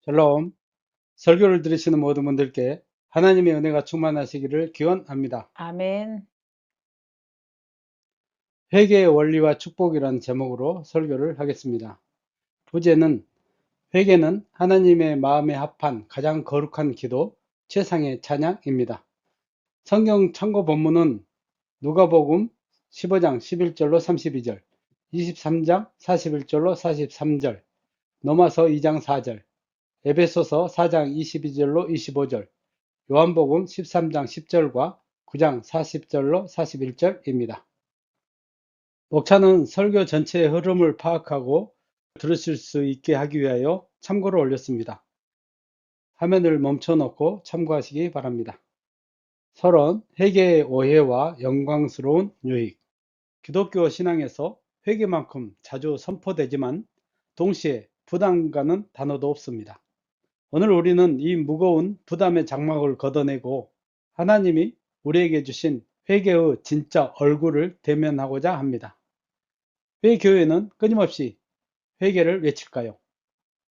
샬롬. 설교를 들으시는 모든 분들께 하나님의 은혜가 충만하시기를 기원합니다. 아멘. 회개의 원리와 축복이라는 제목으로 설교를 하겠습니다. 부제는 회개는 하나님의 마음에 합한 가장 거룩한 기도, 최상의 찬양입니다. 성경 참고 본문은 누가복음 15장 11절로 32절, 23장 41절로 43절, 로마서 2장 4절, 에베소서 4장 22절로 25절, 요한복음 13장 10절과 9장 40절로 41절입니다. 목차는 설교 전체의 흐름을 파악하고 들으실 수 있게 하기 위하여 참고로 올렸습니다. 화면을 멈춰놓고 참고하시기 바랍니다. 서론, 회개의 오해와 영광스러운 유익. 기독교 신앙에서 회개만큼 자주 선포되지만 동시에 부담 가는 단어도 없습니다. 오늘 우리는 이 무거운 부담의 장막을 걷어내고 하나님이 우리에게 주신 회개의 진짜 얼굴을 대면하고자 합니다. 왜 교회는 끊임없이 회개를 외칠까요?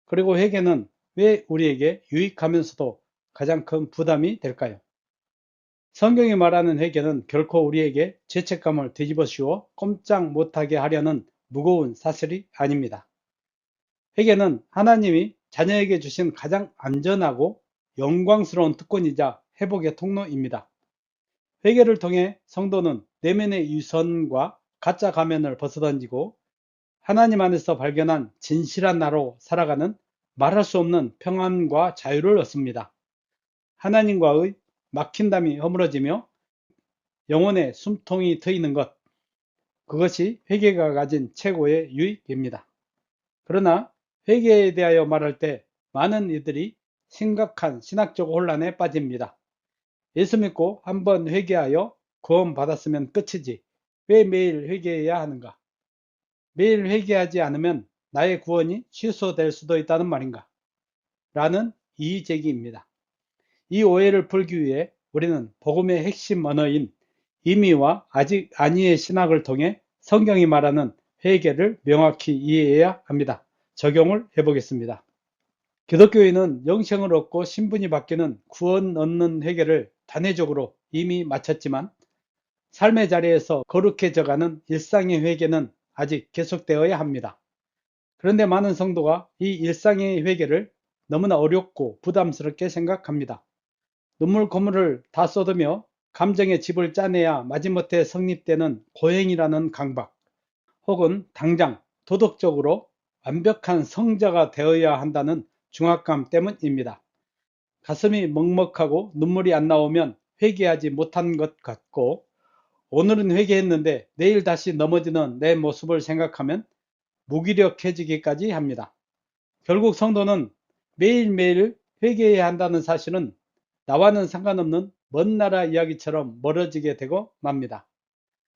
그리고 회개는 왜 우리에게 유익하면서도 가장 큰 부담이 될까요? 성경이 말하는 회개는 결코 우리에게 죄책감을 뒤집어 씌워 꼼짝 못하게 하려는 무거운 사실이 아닙니다. 회개는 하나님이 자녀에게 주신 가장 안전하고 영광스러운 특권이자 회복의 통로입니다. 회개를 통해 성도는 내면의 유선과 가짜 가면을 벗어던지고 하나님 안에서 발견한 진실한 나로 살아가는 말할 수 없는 평안과 자유를 얻습니다. 하나님과의 막힌담이 허물어지며 영혼의 숨통이 트이는 것, 그것이 회개가 가진 최고의 유익입니다. 그러나 회개에 대하여 말할 때 많은 이들이 심각한 신학적 혼란에 빠집니다. 예수 믿고 한번 회개하여 구원 받았으면 끝이지 왜 매일 회개해야 하는가? 매일 회개하지 않으면 나의 구원이 취소될 수도 있다는 말인가? 라는 이의제기입니다. 이 오해를 풀기 위해 우리는 복음의 핵심 언어인 임의와 아직 아니의 신학을 통해 성경이 말하는 회개를 명확히 이해해야 합니다. 적용을 해보겠습니다. 기독교인은 영생을 얻고 신분이 바뀌는 구원 얻는 회개를 단회적으로 이미 마쳤지만 삶의 자리에서 거룩해져가는 일상의 회개는 아직 계속되어야 합니다. 그런데 많은 성도가 이 일상의 회개를 너무나 어렵고 부담스럽게 생각합니다. 눈물 고물을 다 쏟으며 감정의 집을 짜내야 마지못해 성립되는 고행이라는 강박, 혹은 당장 도덕적으로 완벽한 성자가 되어야 한다는 중압감 때문입니다. 가슴이 먹먹하고 눈물이 안 나오면 회개하지 못한 것 같고, 오늘은 회개했는데 내일 다시 넘어지는 내 모습을 생각하면 무기력해지기까지 합니다. 결국 성도는 매일매일 회개해야 한다는 사실은 나와는 상관없는 먼 나라 이야기처럼 멀어지게 되고 맙니다.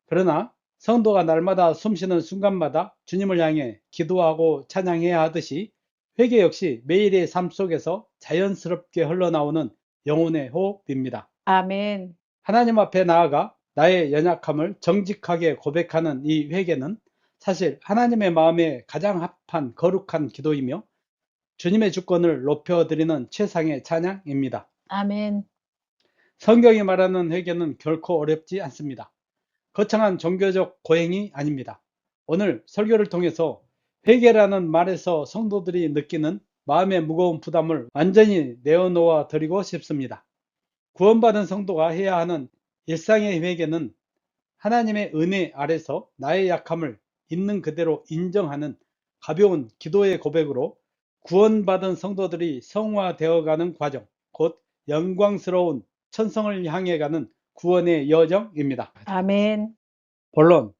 그러나 성도가 날마다 숨쉬는 순간마다 주님을 향해 기도하고 찬양해야 하듯이 회개 역시 매일의 삶 속에서 자연스럽게 흘러나오는 영혼의 호흡입니다. 아멘. 하나님 앞에 나아가 나의 연약함을 정직하게 고백하는 이 회개는 사실 하나님의 마음에 가장 합한 거룩한 기도이며 주님의 주권을 높여드리는 최상의 찬양입니다. 아멘. 성경이 말하는 회개는 결코 어렵지 않습니다. 거창한 종교적 고행이 아닙니다. 오늘 설교를 통해서 회개라는 말에서 성도들이 느끼는 마음의 무거운 부담을 완전히 내어놓아 드리고 싶습니다. 구원받은 성도가 해야 하는 일상의 회개는 하나님의 은혜 아래서 나의 약함을 있는 그대로 인정하는 가벼운 기도의 고백으로 구원받은 성도들이 성화되어가는 과정, 곧 영광스러운 천성을 향해 가는 구원의 여정입니다. 아멘. 본론,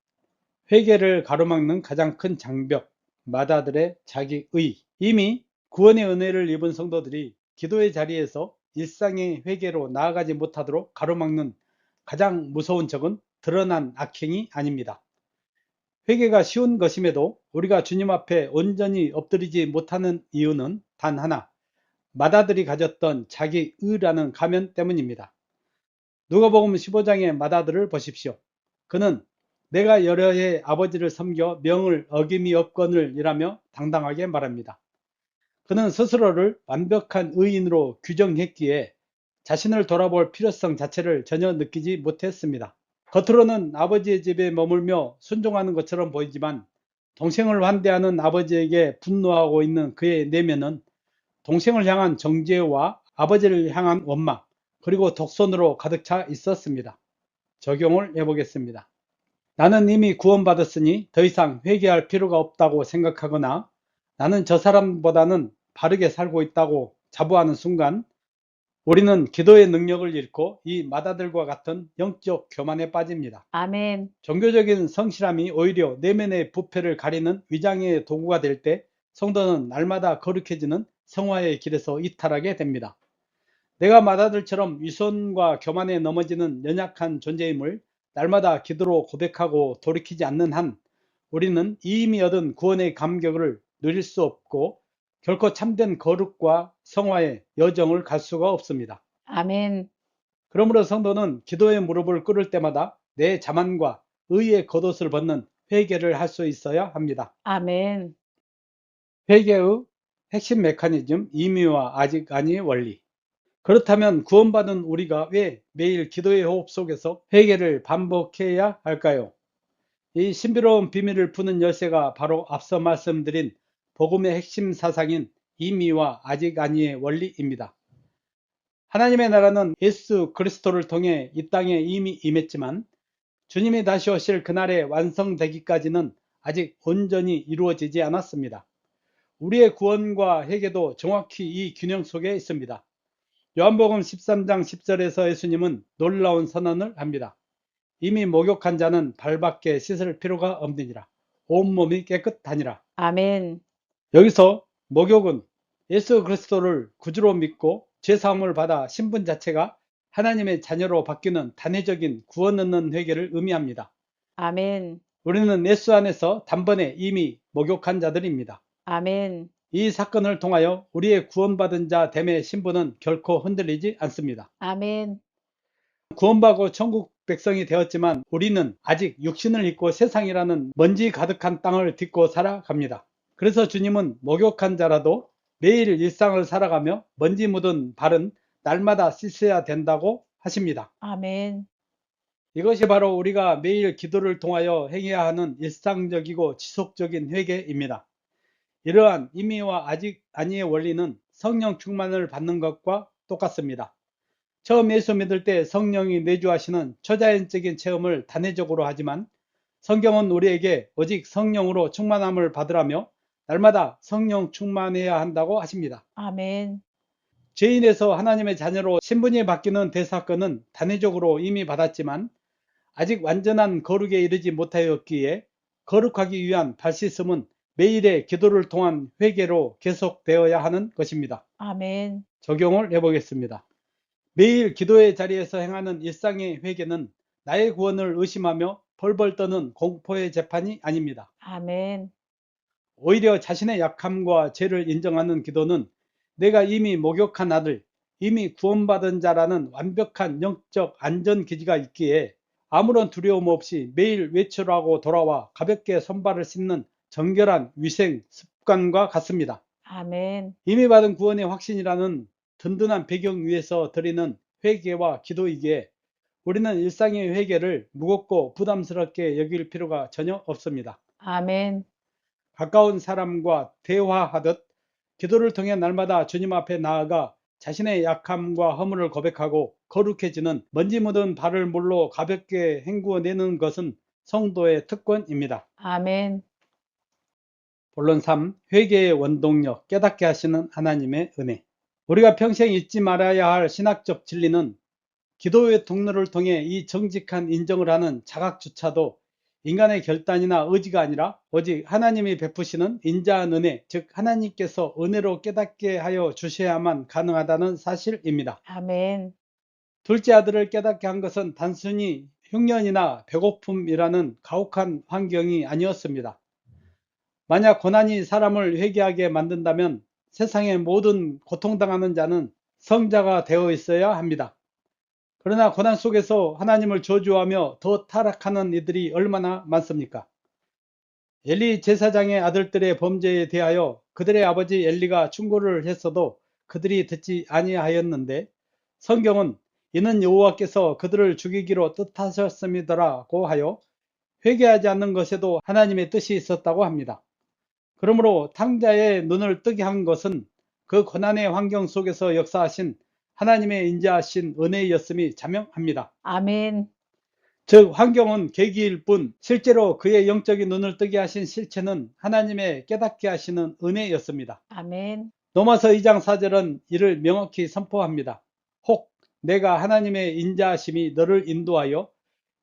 회개를 가로막는 가장 큰 장벽, 마다들의 자기의. 이미 구원의 은혜를 입은 성도들이 기도의 자리에서 일상의 회개로 나아가지 못하도록 가로막는 가장 무서운 적은 드러난 악행이 아닙니다. 회개가 쉬운 것임에도 우리가 주님 앞에 온전히 엎드리지 못하는 이유는 단 하나, 마다들이 가졌던 자기의라는 가면 때문입니다. 누가복음 15장의 마다들을 보십시오. 그는 내가 여러 해 아버지를 섬겨 명을 어김이 없거늘 이라며 당당하게 말합니다. 그는 스스로를 완벽한 의인으로 규정했기에 자신을 돌아볼 필요성 자체를 전혀 느끼지 못했습니다. 겉으로는 아버지의 집에 머물며 순종하는 것처럼 보이지만 동생을 환대하는 아버지에게 분노하고 있는 그의 내면은 동생을 향한 정죄와 아버지를 향한 원망, 그리고 독선으로 가득 차 있었습니다. 적용을 해보겠습니다. 나는 이미 구원받았으니 더 이상 회개할 필요가 없다고 생각하거나 나는 저 사람보다는 바르게 살고 있다고 자부하는 순간 우리는 기도의 능력을 잃고 이 마다들과 같은 영적 교만에 빠집니다. 아멘. 종교적인 성실함이 오히려 내면의 부패를 가리는 위장의 도구가 될 때 성도는 날마다 거룩해지는 성화의 길에서 이탈하게 됩니다. 내가 마다들처럼 위선과 교만에 넘어지는 연약한 존재임을 날마다 기도로 고백하고 돌이키지 않는 한 우리는 이미 얻은 구원의 감격을 누릴 수 없고 결코 참된 거룩과 성화의 여정을 갈 수가 없습니다. 아멘. 그러므로 성도는 기도의 무릎을 꿇을 때마다 내 자만과 의의 겉옷을 벗는 회개를 할 수 있어야 합니다. 아멘. 회개의 핵심 메커니즘, 임의와 아직 아니의 원리. 그렇다면 구원받은 우리가 왜 매일 기도의 호흡 속에서 회개를 반복해야 할까요? 이 신비로운 비밀을 푸는 열쇠가 바로 앞서 말씀드린 복음의 핵심 사상인 임의와 아직 아니의 원리입니다. 하나님의 나라는 예수 그리스도를 통해 이 땅에 이미 임했지만 주님이 다시 오실 그날에 완성되기까지는 아직 온전히 이루어지지 않았습니다. 우리의 구원과 회개도 정확히 이 균형 속에 있습니다. 요한복음 13장 10절에서 예수님은 놀라운 선언을 합니다. 이미 목욕한 자는 발밖에 씻을 필요가 없느니라. 온몸이 깨끗하니라. 아멘. 여기서 목욕은 예수 그리스도를 구주로 믿고 죄사함을 받아 신분 자체가 하나님의 자녀로 바뀌는 단회적인 구원 얻는 회개를 의미합니다. 아멘. 우리는 예수 안에서 단번에 이미 목욕한 자들입니다. 아멘. 이 사건을 통하여 우리의 구원받은 자 됨의 신분은 결코 흔들리지 않습니다. 아멘. 구원받고 천국 백성이 되었지만 우리는 아직 육신을 입고 세상이라는 먼지 가득한 땅을 딛고 살아갑니다. 그래서 주님은 목욕한 자라도 매일 일상을 살아가며 먼지 묻은 발은 날마다 씻어야 된다고 하십니다. 아멘. 이것이 바로 우리가 매일 기도를 통하여 행해야 하는 일상적이고 지속적인 회개입니다. 이러한 임의와 아직 아니의 원리는 성령 충만을 받는 것과 똑같습니다. 처음 예수 믿을 때 성령이 내주하시는 초자연적인 체험을 단회적으로 하지만 성경은 우리에게 오직 성령으로 충만함을 받으라며 날마다 성령 충만해야 한다고 하십니다. 아멘. 죄인에서 하나님의 자녀로 신분이 바뀌는 대사건은 단회적으로 이미 받았지만 아직 완전한 거룩에 이르지 못하였기에 거룩하기 위한 발씻음은 매일의 기도를 통한 회개로 계속되어야 하는 것입니다. 아멘. 적용을 해보겠습니다. 매일 기도의 자리에서 행하는 일상의 회개는 나의 구원을 의심하며 벌벌 떠는 공포의 재판이 아닙니다. 아멘. 오히려 자신의 약함과 죄를 인정하는 기도는 내가 이미 목욕한 아들, 이미 구원받은 자라는 완벽한 영적 안전기지가 있기에 아무런 두려움 없이 매일 외출하고 돌아와 가볍게 손발을 씻는 정결한 위생 습관과 같습니다. 아멘. 이미 받은 구원의 확신이라는 든든한 배경 위에서 드리는 회개와 기도이기에 우리는 일상의 회개를 무겁고 부담스럽게 여길 필요가 전혀 없습니다. 아멘. 가까운 사람과 대화하듯 기도를 통해 날마다 주님 앞에 나아가 자신의 약함과 허물을 고백하고 거룩해지는 먼지 묻은 발을 물로 가볍게 헹구어내는 것은 성도의 특권입니다. 아멘. 본론 3. 회개의 원동력, 깨닫게 하시는 하나님의 은혜. 우리가 평생 잊지 말아야 할 신학적 진리는 기도의 통로를 통해 이 정직한 인정을 하는 자각조차도 인간의 결단이나 의지가 아니라 오직 하나님이 베푸시는 인자한 은혜, 즉 하나님께서 은혜로 깨닫게 하여 주셔야만 가능하다는 사실입니다. 아멘. 둘째 아들을 깨닫게 한 것은 단순히 흉년이나 배고픔이라는 가혹한 환경이 아니었습니다. 만약 고난이 사람을 회개하게 만든다면 세상의 모든 고통당하는 자는 성자가 되어 있어야 합니다. 그러나 고난 속에서 하나님을 저주하며 더 타락하는 이들이 얼마나 많습니까? 엘리 제사장의 아들들의 범죄에 대하여 그들의 아버지 엘리가 충고를 했어도 그들이 듣지 아니하였는데 성경은 이는 여호와께서 그들을 죽이기로 뜻하셨음이더라고 하여 회개하지 않는 것에도 하나님의 뜻이 있었다고 합니다. 그러므로 탕자의 눈을 뜨게 한 것은 그 고난의 환경 속에서 역사하신 하나님의 인자하신 은혜였음이 자명합니다. 아멘. 즉 환경은 계기일 뿐 실제로 그의 영적인 눈을 뜨게 하신 실체는 하나님의 깨닫게 하시는 은혜였습니다. 아멘. 로마서 2장 4절은 이를 명확히 선포합니다. 혹 내가 하나님의 인자하심이 너를 인도하여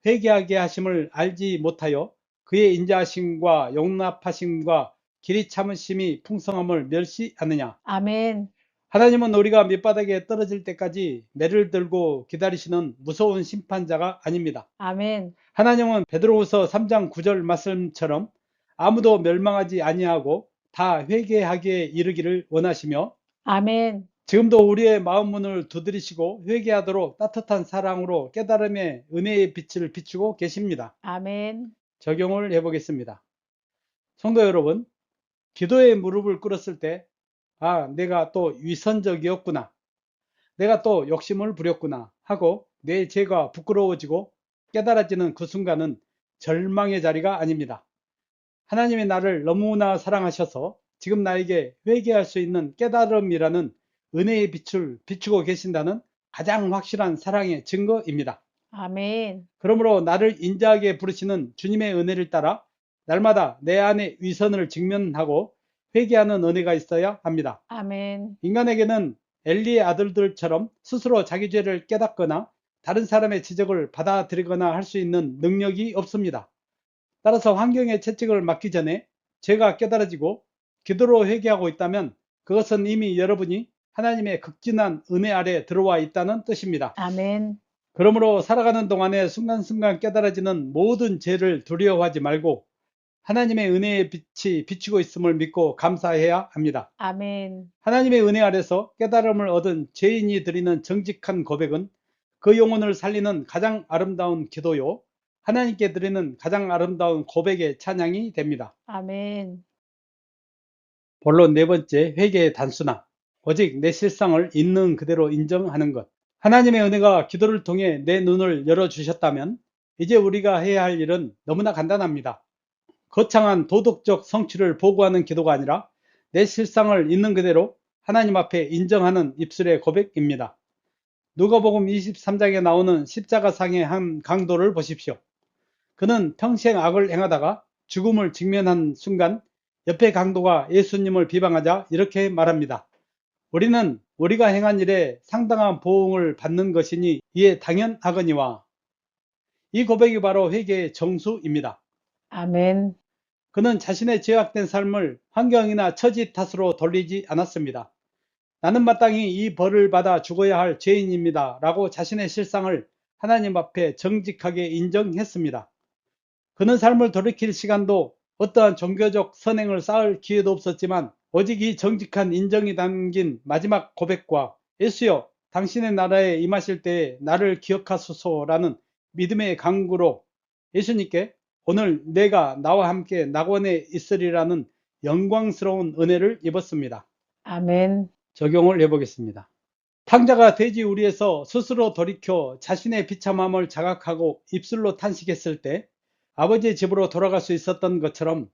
회개하게 하심을 알지 못하여 그의 인자하심과 용납하심과 길이 참으심이 풍성함을 멸시하느냐. 아멘. 하나님은 우리가 밑바닥에 떨어질 때까지 매를 들고 기다리시는 무서운 심판자가 아닙니다. 아멘. 하나님은 베드로후서 3장 9절 말씀처럼 아무도 멸망하지 아니하고 다 회개하기에 이르기를 원하시며 아멘. 지금도 우리의 마음 문을 두드리시고 회개하도록 따뜻한 사랑으로 깨달음의 은혜의 빛을 비추고 계십니다. 아멘. 적용을 해보겠습니다. 성도 여러분, 기도에 무릎을 꿇었을 때, 아, 내가 또 위선적이었구나. 내가 또 욕심을 부렸구나 하고 내 죄가 부끄러워지고 깨달아지는 그 순간은 절망의 자리가 아닙니다. 하나님이 나를 너무나 사랑하셔서 지금 나에게 회개할 수 있는 깨달음이라는 은혜의 빛을 비추고 계신다는 가장 확실한 사랑의 증거입니다. 아멘. 그러므로 나를 인자하게 부르시는 주님의 은혜를 따라 날마다 내 안의 위선을 직면하고 회개하는 은혜가 있어야 합니다. 아멘. 인간에게는 엘리의 아들들처럼 스스로 자기 죄를 깨닫거나 다른 사람의 지적을 받아들이거나 할 수 있는 능력이 없습니다. 따라서 환경의 채찍을 맞기 전에 죄가 깨달아지고 기도로 회개하고 있다면 그것은 이미 여러분이 하나님의 극진한 은혜 아래 들어와 있다는 뜻입니다. 아멘. 그러므로 살아가는 동안에 순간순간 깨달아지는 모든 죄를 두려워하지 말고 하나님의 은혜의 빛이 비추고 있음을 믿고 감사해야 합니다. 아멘. 하나님의 은혜 아래서 깨달음을 얻은 죄인이 드리는 정직한 고백은 그 영혼을 살리는 가장 아름다운 기도요, 하나님께 드리는 가장 아름다운 고백의 찬양이 됩니다. 아멘. 본론 네 번째, 회개의 단순함. 오직 내 실상을 있는 그대로 인정하는 것. 하나님의 은혜가 기도를 통해 내 눈을 열어주셨다면 이제 우리가 해야 할 일은 너무나 간단합니다. 거창한 도덕적 성취를 보고하는 기도가 아니라 내 실상을 있는 그대로 하나님 앞에 인정하는 입술의 고백입니다. 누가복음 23장에 나오는 십자가상의 한 강도를 보십시오. 그는 평생 악을 행하다가 죽음을 직면한 순간 옆에 강도가 예수님을 비방하자 이렇게 말합니다. 우리는 우리가 행한 일에 상당한 보응을 받는 것이니 이에 당연하거니와. 이 고백이 바로 회개의 정수입니다. 아멘. 그는 자신의 죄악된 삶을 환경이나 처지 탓으로 돌리지 않았습니다. 나는 마땅히 이 벌을 받아 죽어야 할 죄인입니다. 라고 자신의 실상을 하나님 앞에 정직하게 인정했습니다. 그는 삶을 돌이킬 시간도 어떠한 종교적 선행을 쌓을 기회도 없었지만 오직 이 정직한 인정이 담긴 마지막 고백과 예수여 당신의 나라에 임하실 때에 나를 기억하소서라는 믿음의 강구로 예수님께 오늘 내가 나와 함께 낙원에 있으리라는 영광스러운 은혜를 입었습니다. 아멘. 적용을 해보겠습니다. 탕자가 돼지 우리에서 스스로 돌이켜 자신의 비참함을 자각하고 입술로 탄식했을 때 아버지의 집으로 돌아갈 수 있었던 것처럼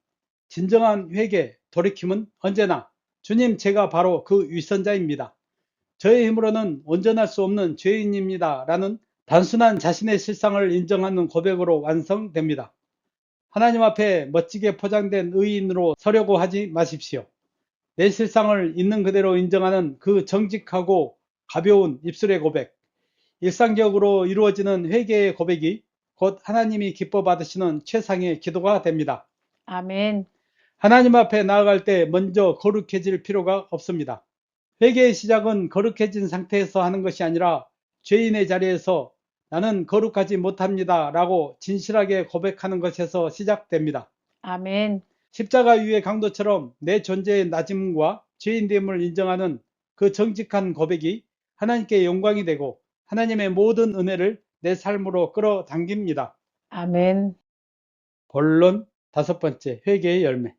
진정한 회개, 돌이킴은 언제나 주님 제가 바로 그 위선자입니다. 저의 힘으로는 온전할 수 없는 죄인입니다. 라는 단순한 자신의 실상을 인정하는 고백으로 완성됩니다. 하나님 앞에 멋지게 포장된 의인으로 서려고 하지 마십시오. 내 실상을 있는 그대로 인정하는 그 정직하고 가벼운 입술의 고백, 일상적으로 이루어지는 회개의 고백이 곧 하나님이 기뻐 받으시는 최상의 기도가 됩니다. 아멘. 하나님 앞에 나아갈 때 먼저 거룩해질 필요가 없습니다. 회개의 시작은 거룩해진 상태에서 하는 것이 아니라 죄인의 자리에서 나는 거룩하지 못합니다 라고 진실하게 고백하는 것에서 시작됩니다. 아멘. 십자가 위의 강도처럼 내 존재의 낮음과 죄인됨을 인정하는 그 정직한 고백이 하나님께 영광이 되고 하나님의 모든 은혜를 내 삶으로 끌어당깁니다. 아멘. 본론 5번째, 회개의 열매.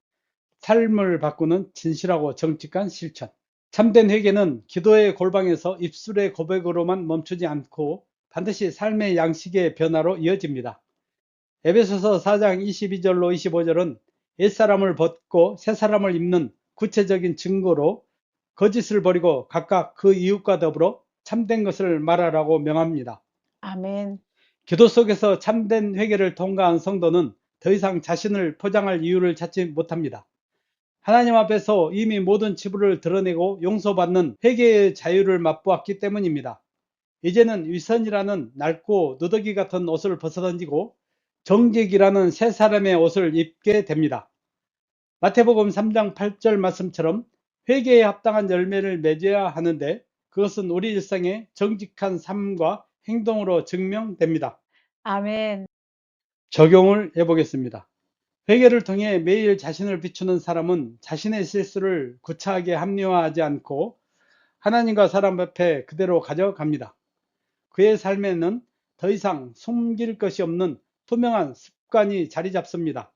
삶을 바꾸는 진실하고 정직한 실천. 참된 회개는 기도의 골방에서 입술의 고백으로만 멈추지 않고 반드시 삶의 양식의 변화로 이어집니다. 에베소서 4장 22절로 25절은 옛사람을 벗고 새사람을 입는 구체적인 증거로 거짓을 버리고 각각 그 이웃과 더불어 참된 것을 말하라고 명합니다. 아멘. 기도 속에서 참된 회개를 통과한 성도는 더 이상 자신을 포장할 이유를 찾지 못합니다. 하나님 앞에서 이미 모든 치부를 드러내고 용서받는 회개의 자유를 맛보았기 때문입니다. 이제는 위선이라는 낡고 누더기 같은 옷을 벗어던지고 정직이라는 새 사람의 옷을 입게 됩니다. 마태복음 3장 8절 말씀처럼 회개에 합당한 열매를 맺어야 하는데 그것은 우리 일상의 정직한 삶과 행동으로 증명됩니다. 아멘. 적용을 해보겠습니다. 회개를 통해 매일 자신을 비추는 사람은 자신의 실수를 구차하게 합리화하지 않고 하나님과 사람 앞에 그대로 가져갑니다. 그의 삶에는 더 이상 숨길 것이 없는 투명한 습관이 자리 잡습니다.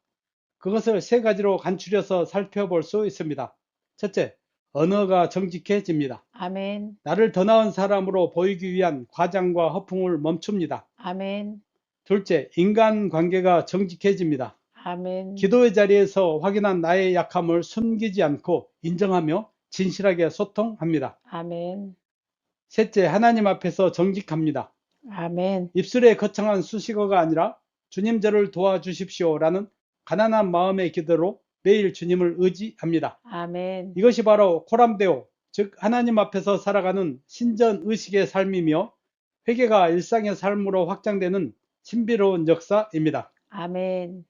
그것을 세 가지로 간추려서 살펴볼 수 있습니다. 첫째, 언어가 정직해집니다. 아멘. 나를 더 나은 사람으로 보이기 위한 과장과 허풍을 멈춥니다. 아멘. 둘째, 인간관계가 정직해집니다. 아멘. 기도의 자리에서 확인한 나의 약함을 숨기지 않고 인정하며 진실하게 소통합니다. 아멘. 셋째, 하나님 앞에서 정직합니다. 아멘. 입술에 거창한 수식어가 아니라 주님 저를 도와주십시오라는 가난한 마음의 기도로 매일 주님을 의지합니다. 아멘. 이것이 바로 코람데오, 즉 하나님 앞에서 살아가는 신전 의식의 삶이며 회개가 일상의 삶으로 확장되는 신비로운 역사입니다. 아멘.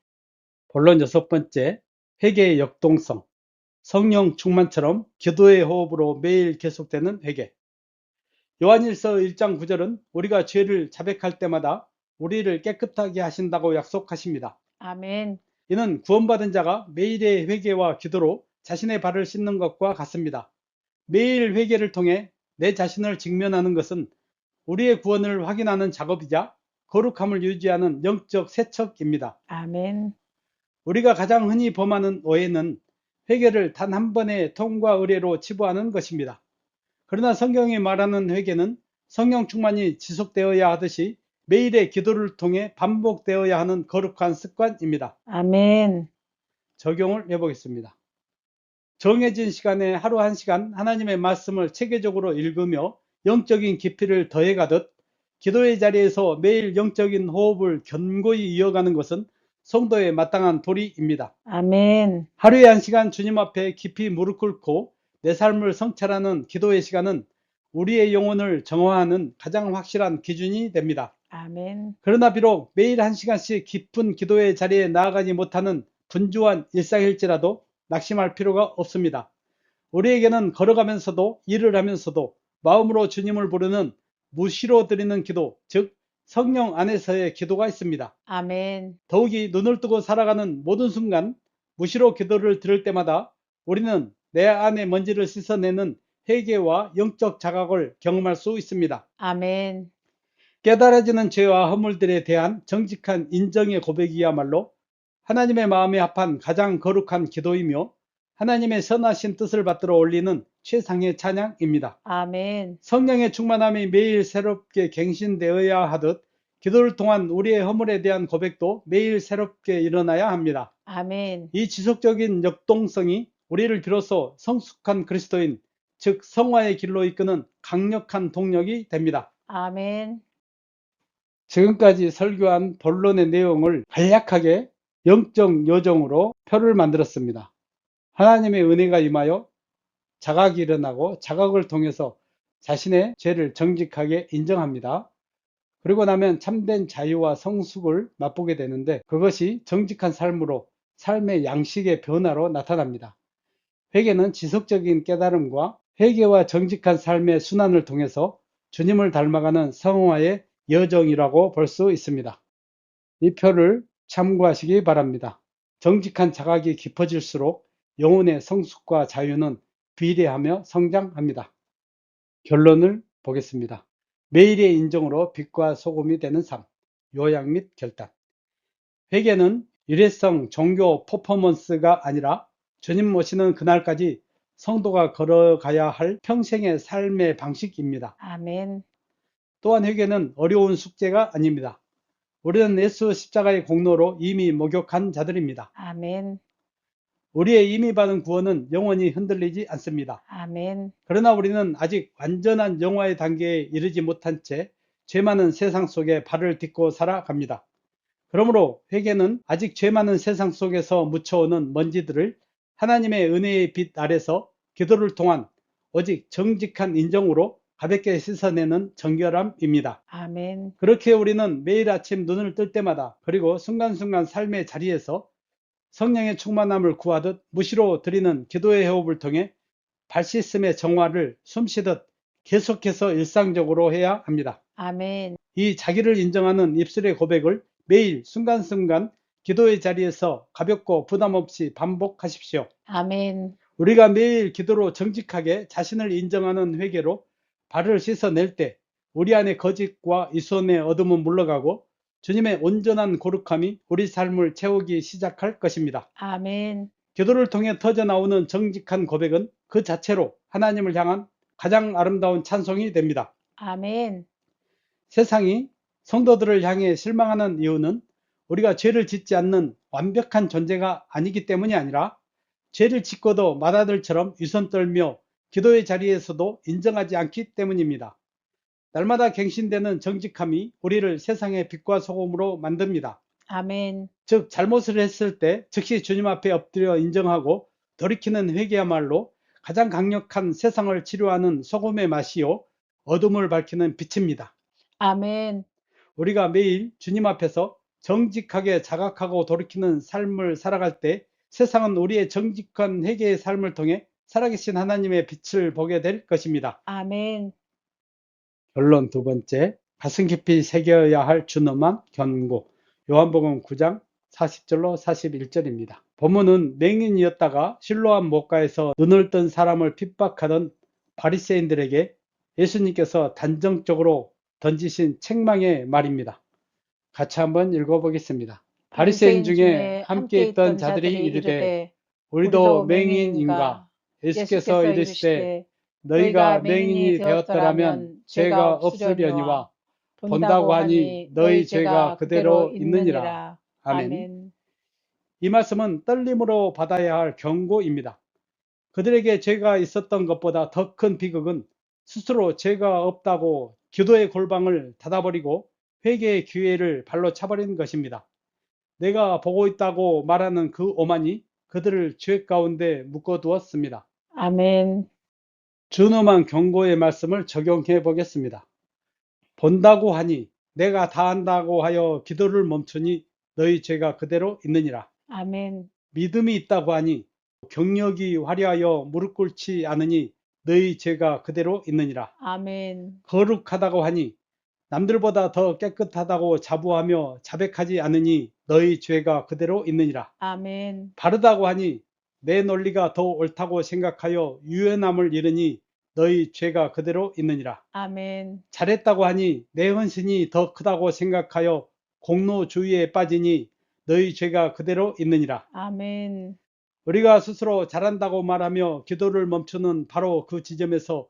본론 6번째, 회개의 역동성. 성령 충만처럼 기도의 호흡으로 매일 계속되는 회개. 요한일서 1장 9절은 우리가 죄를 자백할 때마다 우리를 깨끗하게 하신다고 약속하십니다. 아멘. 이는 구원받은 자가 매일의 회개와 기도로 자신의 발을 씻는 것과 같습니다. 매일 회개를 통해 내 자신을 직면하는 것은 우리의 구원을 확인하는 작업이자 거룩함을 유지하는 영적 세척입니다. 아멘. 우리가 가장 흔히 범하는 오해는 회개를 단 한 번의 통과 의례로 치부하는 것입니다. 그러나 성경이 말하는 회개는 성령 충만이 지속되어야 하듯이 매일의 기도를 통해 반복되어야 하는 거룩한 습관입니다. 아멘. 적용을 해보겠습니다. 정해진 시간에 하루 1시간 하나님의 말씀을 체계적으로 읽으며 영적인 깊이를 더해가듯 기도의 자리에서 매일 영적인 호흡을 견고히 이어가는 것은 성도의 마땅한 도리입니다. 아멘. 하루에 1시간 주님 앞에 깊이 무릎 꿇고 내 삶을 성찰하는 기도의 시간은 우리의 영혼을 정화하는 가장 확실한 기준이 됩니다. 아멘. 그러나 비록 매일 1시간씩 깊은 기도의 자리에 나아가지 못하는 분주한 일상일지라도 낙심할 필요가 없습니다. 우리에게는 걸어가면서도 일을 하면서도 마음으로 주님을 부르는 무시로 드리는 기도, 즉 성령 안에서의 기도가 있습니다. 아멘. 더욱이 눈을 뜨고 살아가는 모든 순간 무시로 기도를 들을 때마다 우리는 내 안의 먼지를 씻어내는 회개와 영적 자각을 경험할 수 있습니다. 아멘. 깨달아지는 죄와 허물들에 대한 정직한 인정의 고백이야말로 하나님의 마음에 합한 가장 거룩한 기도이며 하나님의 선하신 뜻을 받들어 올리는 최상의 찬양입니다. 아멘. 성령의 충만함이 매일 새롭게 갱신되어야 하듯 기도를 통한 우리의 허물에 대한 고백도 매일 새롭게 일어나야 합니다. 아멘. 이 지속적인 역동성이 우리를 비로소 성숙한 그리스도인, 즉 성화의 길로 이끄는 강력한 동력이 됩니다. 아멘. 지금까지 설교한 본론의 내용을 간략하게 영적 요정으로 표를 만들었습니다. 하나님의 은혜가 임하여 자각이 일어나고 자각을 통해서 자신의 죄를 정직하게 인정합니다. 그리고 나면 참된 자유와 성숙을 맛보게 되는데 그것이 정직한 삶으로 삶의 양식의 변화로 나타납니다. 회개는 지속적인 깨달음과 회개와 정직한 삶의 순환을 통해서 주님을 닮아가는 성화의 여정이라고 볼 수 있습니다. 이 표를 참고하시기 바랍니다. 정직한 자각이 깊어질수록 영혼의 성숙과 자유는 비례하며 성장합니다. 결론을 보겠습니다. 매일의 인정으로 빛과 소금이 되는 삶, 요약 및 결단. 회개는 일회성 종교 퍼포먼스가 아니라 주님 모시는 그날까지 성도가 걸어가야 할 평생의 삶의 방식입니다. 아멘. 또한 회개는 어려운 숙제가 아닙니다. 우리는 예수 십자가의 공로로 이미 목욕한 자들입니다. 아멘. 우리의 이미 받은 구원은 영원히 흔들리지 않습니다. 아멘. 그러나 우리는 아직 완전한 영화의 단계에 이르지 못한 채 죄 많은 세상 속에 발을 딛고 살아갑니다. 그러므로 회개는 아직 죄 많은 세상 속에서 묻혀오는 먼지들을 하나님의 은혜의 빛 아래서 기도를 통한 오직 정직한 인정으로 가볍게 씻어내는 정결함입니다. 아멘. 그렇게 우리는 매일 아침 눈을 뜰 때마다 그리고 순간순간 삶의 자리에서 성령의 충만함을 구하듯 무시로 드리는 기도의 호흡을 통해 발 씻음의 정화를 숨쉬듯 계속해서 일상적으로 해야 합니다. 아멘. 이 자기를 인정하는 입술의 고백을 매일 순간순간 기도의 자리에서 가볍고 부담 없이 반복하십시오. 아멘. 우리가 매일 기도로 정직하게 자신을 인정하는 회개로 발을 씻어낼 때 우리 안의 거짓과 이손의 어둠은 물러가고 주님의 온전한 거룩함이 우리 삶을 채우기 시작할 것입니다. 아멘. 기도를 통해 터져나오는 정직한 고백은 그 자체로 하나님을 향한 가장 아름다운 찬송이 됩니다. 아멘. 세상이 성도들을 향해 실망하는 이유는 우리가 죄를 짓지 않는 완벽한 존재가 아니기 때문이 아니라 죄를 짓고도 맏아들처럼 위선 떨며 기도의 자리에서도 인정하지 않기 때문입니다. 날마다 갱신되는 정직함이 우리를 세상의 빛과 소금으로 만듭니다. 아멘. 즉 잘못을 했을 때 즉시 주님 앞에 엎드려 인정하고 돌이키는 회개야말로 가장 강력한 세상을 치료하는 소금의 맛이요 어둠을 밝히는 빛입니다. 아멘. 우리가 매일 주님 앞에서 정직하게 자각하고 돌이키는 삶을 살아갈 때 세상은 우리의 정직한 회개의 삶을 통해 살아계신 하나님의 빛을 보게 될 것입니다. 아멘. 결론 두 번째, 가슴 깊이 새겨야 할 준엄한 견고. 요한복음 9장 40절로 41절입니다. 본문은 맹인이었다가 실로암 못가에서 눈을 뜬 사람을 핍박하던 바리새인들에게 예수님께서 단정적으로 던지신 책망의 말입니다. 같이 한번 읽어보겠습니다. 바리새인 중에 함께 있던 자들이 이르되 우리도 맹인인가? 예수께서 이르시되 너희가 맹인이 되었더라면 죄가 없으려니와 본다고 하니 너희 죄가 그대로 있느니라. 아멘. 이 말씀은 떨림으로 받아야 할 경고입니다. 그들에게 죄가 있었던 것보다 더 큰 비극은 스스로 죄가 없다고 기도의 골방을 닫아버리고 회개의 기회를 발로 차버린 것입니다. 내가 보고 있다고 말하는 그 오만이 그들을 죄 가운데 묶어두었습니다. 아멘. 준엄한 경고의 말씀을 적용해 보겠습니다. 본다고 하니 내가 다 한다고 하여 기도를 멈추니 너희 죄가 그대로 있느니라. 아멘. 믿음이 있다고 하니 경력이 화려하여 무릎 꿇지 않으니 너희 죄가 그대로 있느니라. 아멘. 거룩하다고 하니 남들보다 더 깨끗하다고 자부하며 자백하지 않으니 너희 죄가 그대로 있느니라. 아멘. 바르다고 하니 내 논리가 더 옳다고 생각하여 유연함을 잃으니 너희 죄가 그대로 있느니라. 아멘. 잘했다고 하니 내 헌신이 더 크다고 생각하여 공로주의에 빠지니 너희 죄가 그대로 있느니라. 아멘. 우리가 스스로 잘한다고 말하며 기도를 멈추는 바로 그 지점에서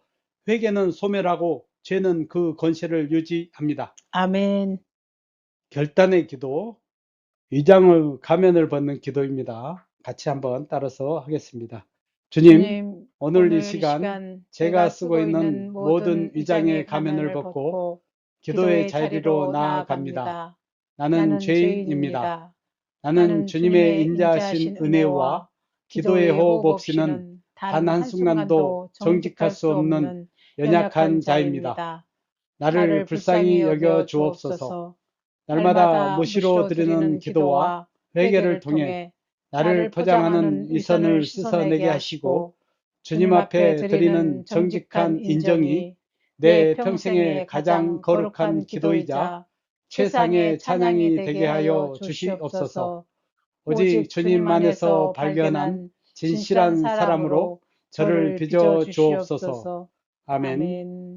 회개는 소멸하고 죄는 그 권세를 유지합니다. 아멘. 결단의 기도, 위장을 가면을 벗는 기도입니다. 같이 한번 따라서 하겠습니다. 주님, 오늘 이 시간 제가 쓰고 있는 모든 위장의 가면을 벗고 기도의 자리로 나아갑니다. 나는 죄인입니다. 나는 주님의 인자하신 은혜와 기도의 호흡 없이는 단 한순간도 정직할 수 없는 연약한 자입니다. 나를 불쌍히 여겨 주옵소서. 날마다 무시로 드리는 기도와 회개를 통해 나를 포장하는 위선을 씻어내게 하시고 주님 앞에 드리는 정직한 인정이 내 평생의 가장 거룩한 기도이자 최상의 찬양이 되게 하여 주시옵소서. 오직 주님 안에서 발견한 진실한 사람으로 저를 빚어 주옵소서. 아멘.